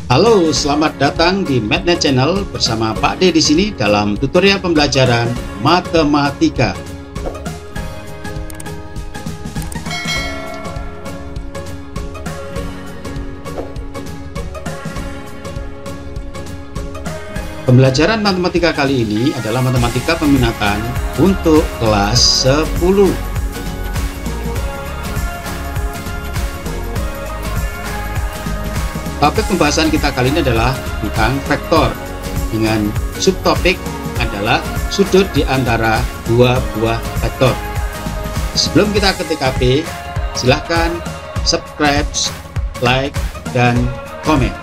Halo, selamat datang di MathNet Channel bersama Pak D di sini dalam tutorial pembelajaran matematika. Pembelajaran matematika kali ini adalah matematika peminatan untuk kelas 10. Topik pembahasan kita kali ini adalah tentang vektor dengan subtopik adalah sudut di antara dua buah vektor. Sebelum kita ke TKP, silahkan subscribe, like, dan komen.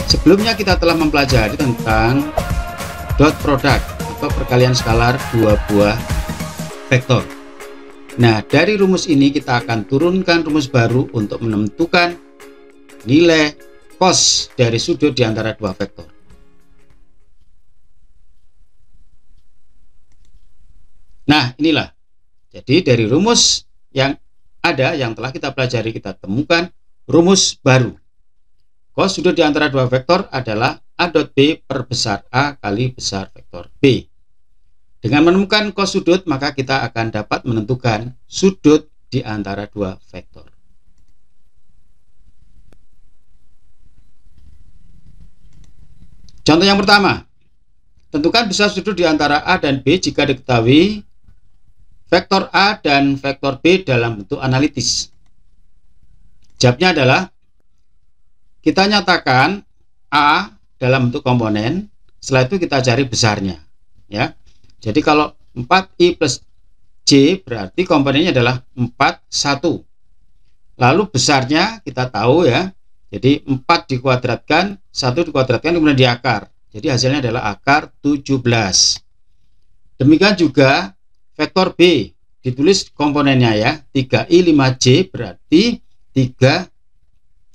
Sebelumnya kita telah mempelajari tentang dot product atau perkalian skalar dua buah vektor. Nah, dari rumus ini kita akan turunkan rumus baru untuk menentukan nilai cos dari sudut di antara dua vektor. Nah, inilah. Jadi dari rumus yang ada yang telah kita pelajari, kita temukan rumus baru. Cos sudut di antara dua vektor adalah A dot B per besar A kali besar vektor B. Dengan menemukan cos sudut, maka kita akan dapat menentukan sudut di antara dua vektor. Contoh yang pertama, tentukan besar sudut di antara A dan B jika diketahui vektor A dan vektor B dalam bentuk analitis. Jawabnya adalah, kita nyatakan A dalam bentuk komponen, setelah itu kita cari besarnya. Ya. Jadi kalau 4i plus J berarti komponennya adalah 4, 1. Lalu besarnya kita tahu ya. Jadi 4 dikuadratkan, 1 dikuadratkan, kemudian diakar. Jadi hasilnya adalah akar 17. Demikian juga vektor B. Ditulis komponennya ya. 3i 5J berarti 3,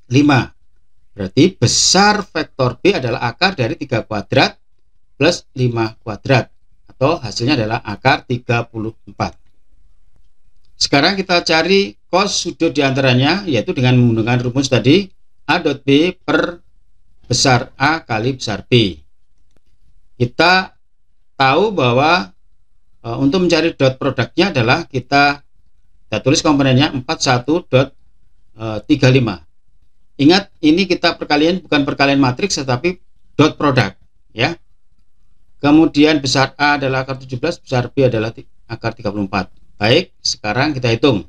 5. Berarti besar vektor B adalah akar dari 3 kuadrat plus 5 kuadrat. Atau hasilnya adalah akar 34. Sekarang kita cari cos sudut diantaranya, yaitu dengan menggunakan rumus tadi A dot B per besar A kali besar B. Kita tahu bahwa untuk mencari dot produknya adalah kita tulis komponennya 41.35. Ingat, ini kita perkalian bukan perkalian matriks tetapi dot produk ya. Kemudian besar A adalah akar 17, besar B adalah akar 34. Baik, sekarang kita hitung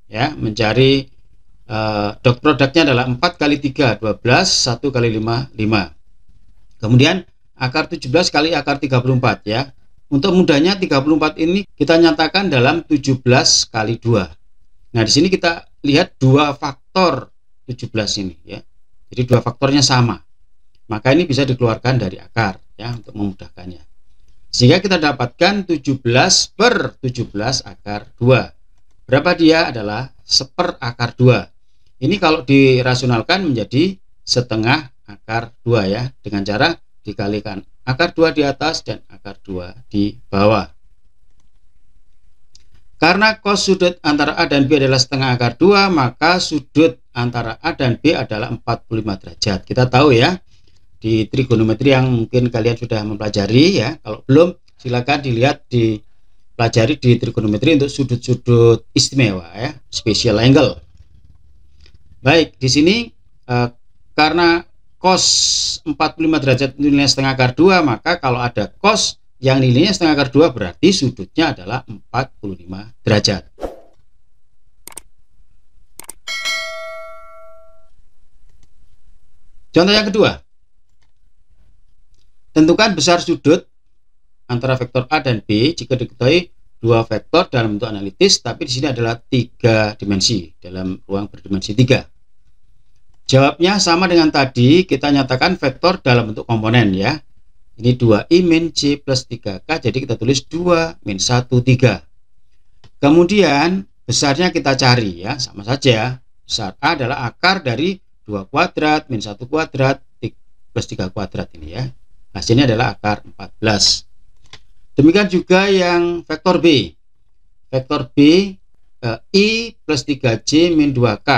ya, mencari dot produknya adalah 4 kali 3, 12, 1 kali 5, 5. Kemudian akar 17 kali akar 34 ya. Untuk mudahnya 34 ini kita nyatakan dalam 17 kali 2. Nah, di sini kita lihat dua faktor 17 ini ya. Jadi dua faktornya sama. Maka ini bisa dikeluarkan dari akar ya untuk memudahkannya. Sehingga kita dapatkan 17 per 17 akar 2. Berapa dia? Adalah seper akar 2. Ini kalau dirasionalkan menjadi setengah akar 2 ya, dengan cara dikalikan akar 2 di atas dan akar 2 di bawah. Karena cos sudut antara A dan B adalah setengah akar 2, maka sudut antara A dan B adalah 45 derajat. Kita tahu ya, di trigonometri yang mungkin kalian sudah mempelajari ya. Kalau belum, silakan dilihat dipelajari di trigonometri untuk sudut-sudut istimewa ya, special angle. Baik, di sini karena cos 45 derajat nilainya setengah akar 2, maka kalau ada cos yang nilainya setengah akar 2 berarti sudutnya adalah 45 derajat. Contoh yang kedua. Tentukan besar sudut antara vektor A dan B jika diketahui dua vektor dalam bentuk analitis, tapi di sini adalah 3 dimensi dalam ruang berdimensi 3. Jawabnya sama dengan tadi, kita nyatakan vektor dalam bentuk komponen ya. Ini 2i min J plus 3K, jadi kita tulis 2 min 1, 3. Kemudian besarnya kita cari ya, sama saja. Besar A adalah akar dari 2 kuadrat min 1 kuadrat plus 3 kuadrat ini ya. Hasilnya adalah akar 14. Demikian juga yang vektor B. Vektor B I plus 3J min 2K.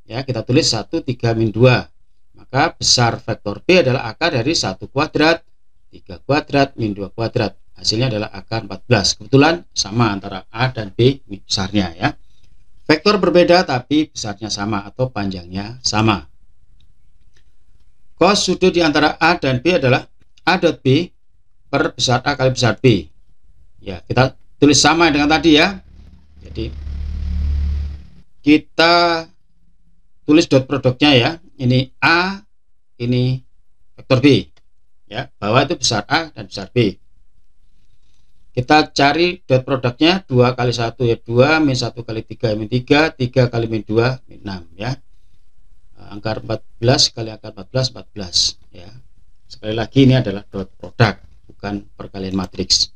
Ya, kita tulis 1, 3, min 2. Maka besar vektor B adalah akar dari 1 kuadrat, 3 kuadrat, min 2 kuadrat. Hasilnya adalah akar 14. Kebetulan sama antara A dan B besarnya ya. Vektor berbeda tapi besarnya sama atau panjangnya sama. Cos sudut di antara A dan B adalah A dot B per besar A kali besar B. Ya, kita tulis sama dengan tadi ya. Jadi kita tulis dot produknya ya. Ini A, ini vektor B. Ya, bawah itu besar A dan besar B. Kita cari dot produknya 2 kali 1 ya 2, min 1 kali 3 min 3, 3 kali min 2 min 6 ya. Angka 14 kali angka 14, 14 ya. Sekali lagi ini adalah dot produk, bukan perkalian matriks.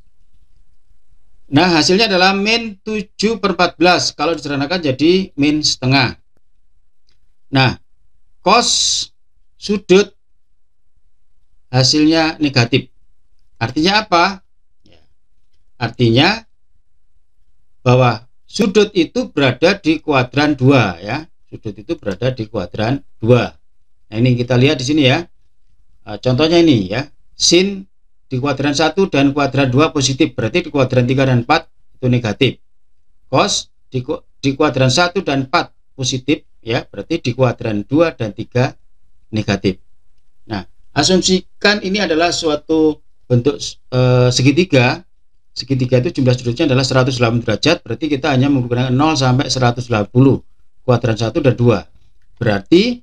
Nah, hasilnya adalah min 7 per 14. Kalau disederhanakan jadi min setengah. Nah, cos sudut hasilnya negatif. Artinya apa? Artinya bahwa sudut itu berada di kuadran 2 ya. Sudut itu berada di kuadran 2. Nah, ini kita lihat di sini ya. Contohnya ini ya. Sin di kuadran 1 dan kuadran 2 positif, berarti di kuadran 3 dan 4 itu negatif. Cos di kuadran 1 dan 4 positif ya, berarti di kuadran 2 dan 3 negatif. Nah, asumsikan ini adalah suatu bentuk segitiga. Segitiga itu jumlah sudutnya adalah 180 derajat, berarti kita hanya menggunakan 0 sampai 180, kuadran 1 dan 2. Berarti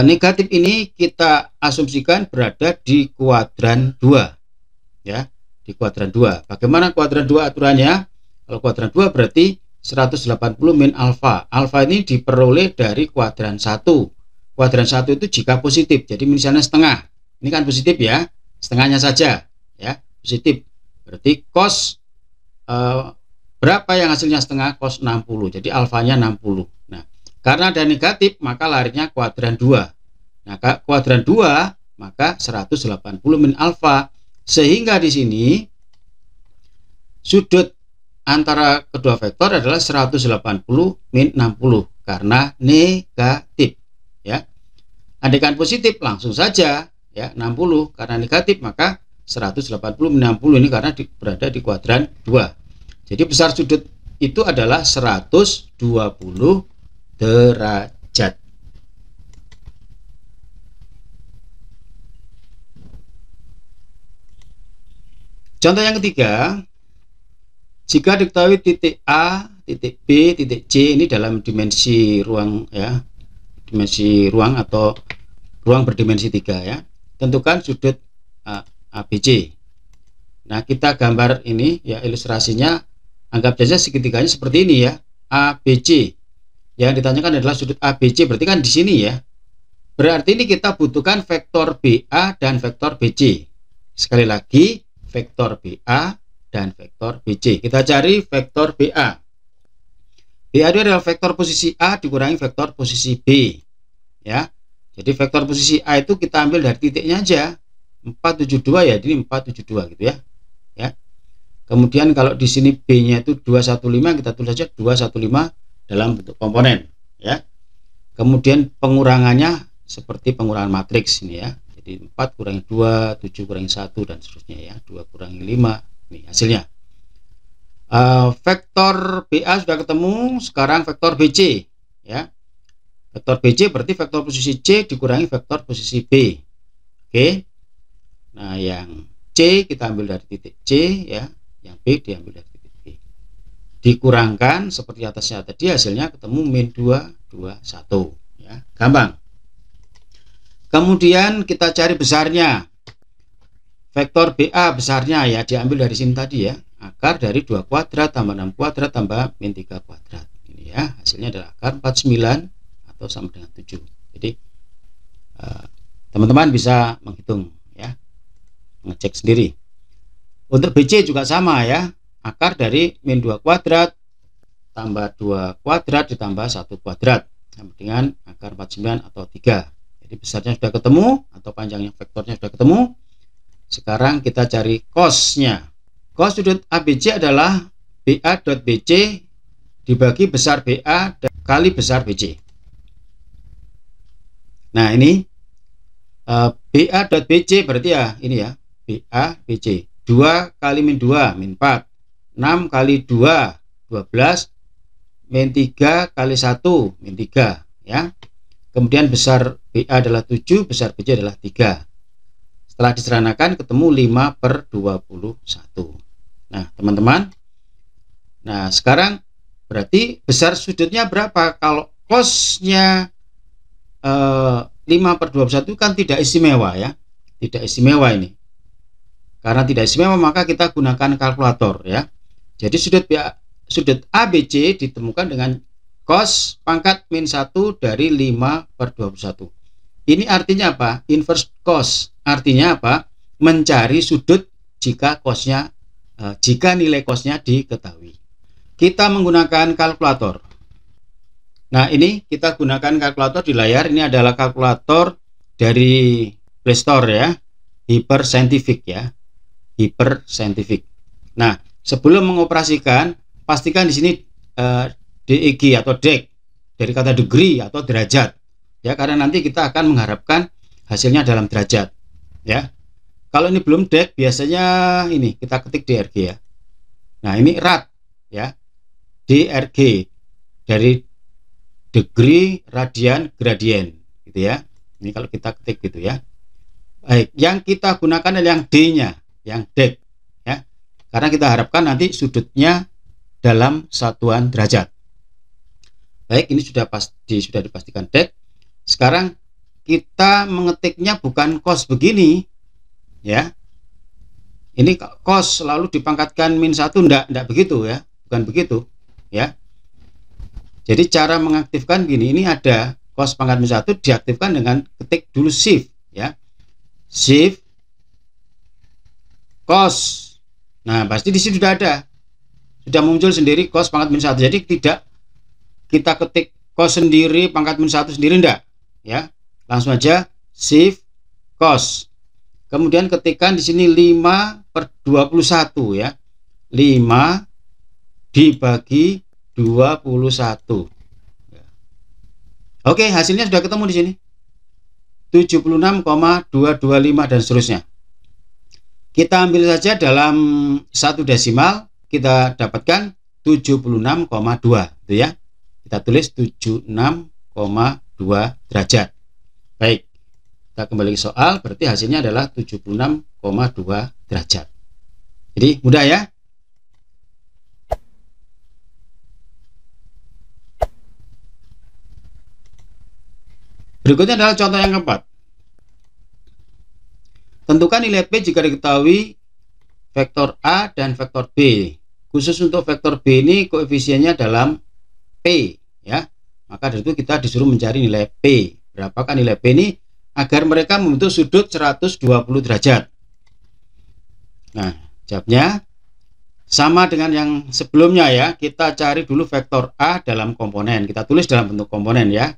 negatif ini kita asumsikan berada di kuadran 2 ya, di kuadran 2. Bagaimana kuadran 2 aturannya? Kalau kuadran 2 berarti 180 min alfa. Alfa ini diperoleh dari kuadran 1. Kuadran 1 itu jika positif, jadi misalnya setengah. Ini kan positif ya, setengahnya saja ya, positif. Berarti cos berapa yang hasilnya setengah? Cos 60. Jadi alfanya 60. Nah, karena ada negatif maka larinya kuadran 2. Nah, kuadran 2 maka 180 min alfa. Sehingga di sini sudut antara kedua vektor adalah 180 min 60 karena negatif ya. Andaikan positif langsung saja ya 60, karena negatif maka 180 min 60 ini karena berada di kuadran 2. Jadi besar sudut itu adalah 120 derajat. Contoh yang ketiga, jika diketahui titik A, titik B, titik C ini dalam dimensi ruang ya, dimensi ruang atau ruang berdimensi 3 ya, tentukan sudut ABC. Nah, kita gambar ini ya, ilustrasinya anggap saja segitiganya seperti ini ya, ABC. Yang ditanyakan adalah sudut ABC, berarti kan di sini ya. Berarti ini kita butuhkan vektor BA dan vektor BC. Sekali lagi, vektor BA dan vektor BC. Kita cari vektor BA. BA itu adalah vektor posisi A dikurangi vektor posisi B. Ya. Jadi vektor posisi A itu kita ambil dari titiknya aja. 472 ya, ini 472 gitu ya. Ya. Kemudian kalau di sini B-nya itu 215, kita tulis saja 215 dalam bentuk komponen ya. Kemudian pengurangannya seperti pengurangan matriks ini ya. Jadi 4 kurangi 2, 7 kurangi 1 dan seterusnya ya. 2 kurangi 5. Ini hasilnya. Vektor BA sudah ketemu, sekarang vektor BC ya. Vektor BC berarti vektor posisi C dikurangi vektor posisi B. Oke. Nah, yang C kita ambil dari titik C ya, yang B diambil dari titik B. Dikurangkan seperti atasnya tadi, hasilnya ketemu min 2, 2, 1 ya. Gampang. Kemudian kita cari besarnya. Vektor BA besarnya ya diambil dari sini tadi ya. Akar dari 2 kuadrat tambah 6 kuadrat tambah min 3 kuadrat. Ini ya, hasilnya adalah akar 49 atau sama dengan 7. Jadi teman-teman bisa menghitung ya, ngecek sendiri. Untuk BC juga sama ya. Akar dari min 2 kuadrat tambah 2 kuadrat ditambah 1 kuadrat sama dengan akar 49 atau 3. Jadi besarnya sudah ketemu atau panjangnya vektornya sudah ketemu. Sekarang kita cari cosnya. Cos sudut ABC adalah BA dot BC dibagi besar BA kali besar BC. Nah, ini BA dot BC berarti ya ini ya, BA BC. 2 kali min 2 min 4. 6 kali 2 12 min 3 kali 1 min 3 ya. Kemudian besar BA adalah 7, besar BC adalah 3. Setelah diseranakan ketemu 5 per 21. Nah, teman-teman. Nah, sekarang berarti besar sudutnya berapa? Kalau cosnya 5 per 21 kan tidak istimewa ya. Tidak istimewa ini. Karena tidak istimewa maka kita gunakan kalkulator ya. Jadi sudut ABC ditemukan dengan cos pangkat min 1 dari 5 per 21. Ini artinya apa? Inverse cos. Artinya apa? Mencari sudut jika cosnya, jika nilai cosnya diketahui. Kita menggunakan kalkulator. Nah, ini kita gunakan kalkulator di layar. Ini adalah kalkulator dari Play Store ya. Hyper Scientific ya. Hyper Scientific. Nah, sebelum mengoperasikan, pastikan di sini DEG atau DEG dari kata degree atau derajat. Ya, karena nanti kita akan mengharapkan hasilnya dalam derajat ya. Kalau ini belum DEG, biasanya ini kita ketik DRG ya. Nah, ini rad ya, DRG dari degree, radian, gradien gitu ya. Ini kalau kita ketik gitu ya. Baik, yang kita gunakan adalah yang D-nya, yang DEG ya. Karena kita harapkan nanti sudutnya dalam satuan derajat. Baik, ini sudah dipastikan DEG. Sekarang kita mengetiknya bukan cos begini ya. Ini cos lalu dipangkatkan min 1, enggak begitu ya, bukan begitu ya. Jadi cara mengaktifkan gini, ini ada cos pangkat min 1 diaktifkan dengan ketik dulu shift ya. Shift cos. Nah, pasti di sini sudah ada. Sudah muncul sendiri cos pangkat min 1. Jadi tidak kita ketik cos sendiri, pangkat min 1 sendiri enggak ya. Langsung aja shift cos. Kemudian ketikkan di sini 5 per 21 ya. 5 dibagi 21. Oke, hasilnya sudah ketemu di sini. 76,225 dan seterusnya. Kita ambil saja dalam satu desimal, kita dapatkan 76,2 itu ya. Kita tulis 76,2 derajat. Baik. Kita kembali ke soal, berarti hasilnya adalah 76,2 derajat. Jadi mudah ya. Berikutnya adalah contoh yang keempat. Tentukan nilai P jika diketahui vektor A dan vektor B. Khusus untuk vektor B ini koefisiennya dalam P ya. Maka dari itu kita disuruh mencari nilai P. Berapakah nilai P ini agar mereka membentuk sudut 120 derajat. Nah, jawabnya sama dengan yang sebelumnya ya. Kita cari dulu vektor A dalam komponen. Kita tulis dalam bentuk komponen ya.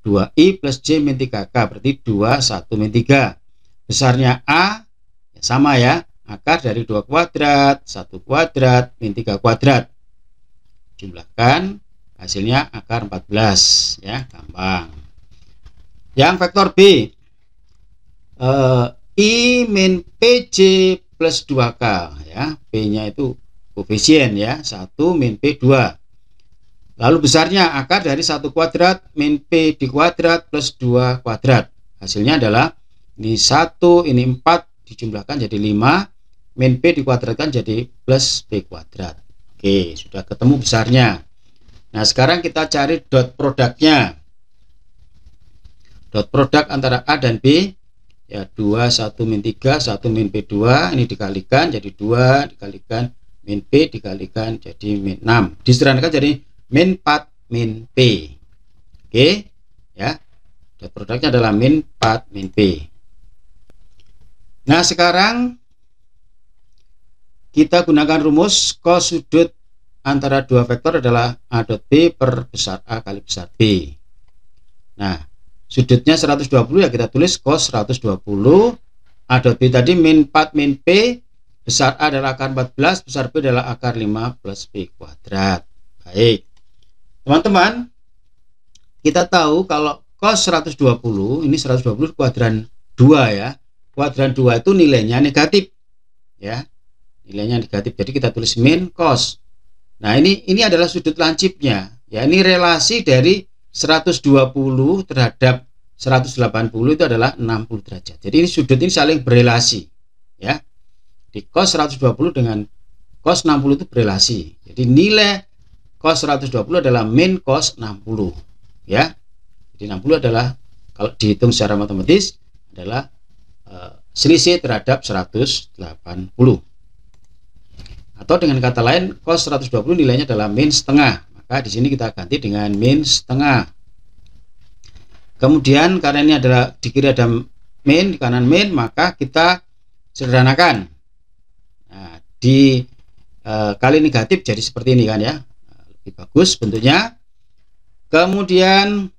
2i plus j min 3k berarti 2, 1 min 3. Besarnya A ya sama ya. Akar dari 2 kuadrat, 1 kuadrat, min 3 kuadrat. Jumlahkan, hasilnya akar 14 ya, gampang. Yang vektor B, I min PJ plus 2K ya. P-nya itu koefisien ya, 1 min P 2. Lalu besarnya akar dari 1 kuadrat min P di kuadrat plus 2 kuadrat. Hasilnya adalah ini 1, ini 4 dijumlahkan jadi 5, min P dikuadratkan jadi plus P kuadrat. Oke, sudah ketemu besarnya. Nah, sekarang kita cari dot produknya. Dot produk antara A dan B ya, 2, 1 min 3, 1 min P2, ini dikalikan jadi 2, dikalikan min P, dikalikan jadi min 6, diserahkan jadi min 4 min P. Oke ya, dot produknya adalah min 4 min P. Nah, sekarang kita gunakan rumus cos sudut antara dua vektor adalah A dot B per besar A kali besar B. Nah, sudutnya 120 ya, kita tulis cos 120. A dot B tadi min 4 min P, besar A adalah akar 14, besar B adalah akar 5 plus P kuadrat. Baik, Teman-teman, kita tahu kalau cos 120, ini 120 kuadran 2 ya. Kuadran 2 itu nilainya negatif ya. Nilainya negatif. Jadi kita tulis min cos. Nah, ini adalah sudut lancipnya. Ya, ini relasi dari 120 terhadap 180 itu adalah 60 derajat. Jadi ini sudut ini saling berelasi ya. Di cos 120 dengan cos 60 itu berelasi. Jadi nilai cos 120 adalah min cos 60 ya. Jadi 60 adalah kalau dihitung secara matematis adalah selisih terhadap 180. Atau dengan kata lain cos 120 nilainya adalah min setengah. Maka di sini kita ganti dengan min setengah. Kemudian karena ini adalah di kiri ada min, di kanan min, maka kita sederhanakan. Nah, di kali negatif jadi seperti ini kan ya, lebih bagus bentuknya. Kemudian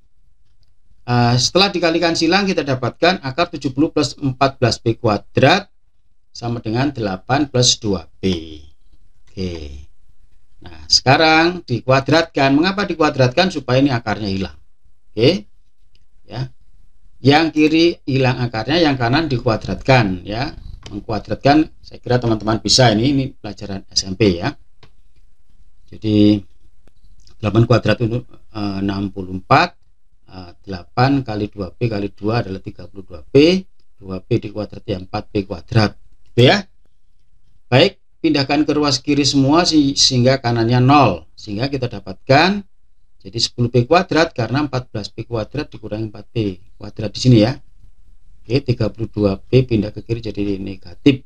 setelah dikalikan silang kita dapatkan akar 70 plus 14b kuadrat sama dengan 8 plus 2b. Oke. Nah, sekarang dikuadratkan. Mengapa dikuadratkan? Supaya ini akarnya hilang. Oke. Ya. Yang kiri hilang akarnya, yang kanan dikuadratkan ya. Mengkuadratkan, saya kira teman-teman bisa, ini pelajaran SMP ya. Jadi 8 kuadrat untuk 64, 8 kali 2b kali 2 adalah 32b, 2b dikuadrat ya 4b kuadrat gitu ya. Baik, pindahkan ke ruas kiri semua sehingga kanannya 0, sehingga kita dapatkan jadi 10b kuadrat karena 14b kuadrat dikurangi 4b kuadrat di sini ya. Oke, 32b pindah ke kiri jadi negatif.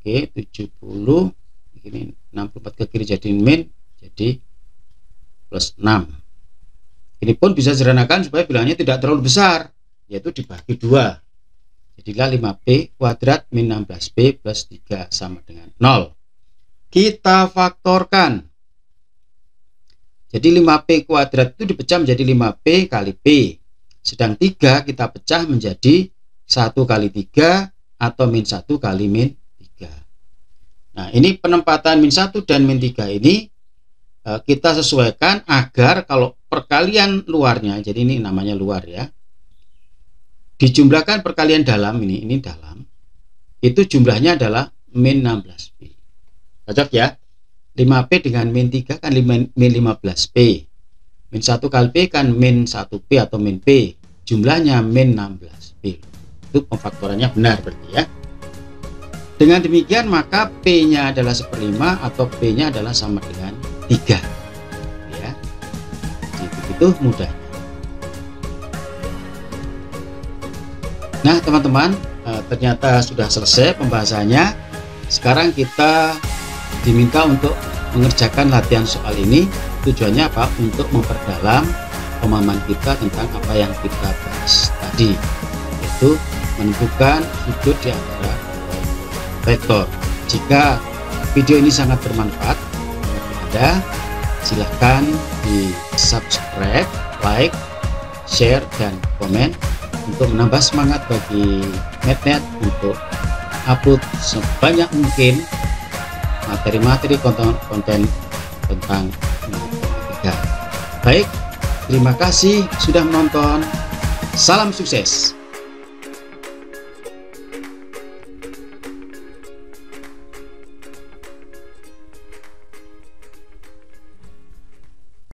Oke, 70 ini 64 ke kiri jadi min, jadi plus 6. Ini pun bisa sederhanakan supaya bilangnya tidak terlalu besar, yaitu dibagi 2. Jadilah 5b kuadrat min 16b plus 3 sama dengan 0. Kita faktorkan. Jadi 5b kuadrat itu dipecah menjadi 5b kali b. Sedang 3 kita pecah menjadi 1 kali 3 atau min 1 kali min 3. Nah, ini penempatan min 1 dan min 3 ini kita sesuaikan agar kalau perkalian luarnya, jadi ini namanya luar ya, dijumlahkan perkalian dalam, ini dalam, itu jumlahnya adalah min 16b. Cocok ya. 5p dengan min 3 kan min 15p, min 1 kali p kan min 1p atau min p, jumlahnya min 16p. Itu pemfaktorannya benar berarti ya. Dengan demikian maka p nya adalah 1/5 atau p nya adalah sama dengan 3 ya. Jadi begitu mudahnya. Nah teman-teman, ternyata sudah selesai pembahasannya. Sekarang kita diminta untuk mengerjakan latihan soal ini. Tujuannya apa? Untuk memperdalam pemahaman kita tentang apa yang kita bahas tadi, yaitu menentukan sudut di antara vektor. Jika video ini sangat bermanfaat bagi Anda, silahkan di subscribe, like, share, dan komen untuk menambah semangat bagi MathNet untuk upload sebanyak mungkin materi-materi konten tentang matematika. Baik, terima kasih sudah menonton. Salam sukses.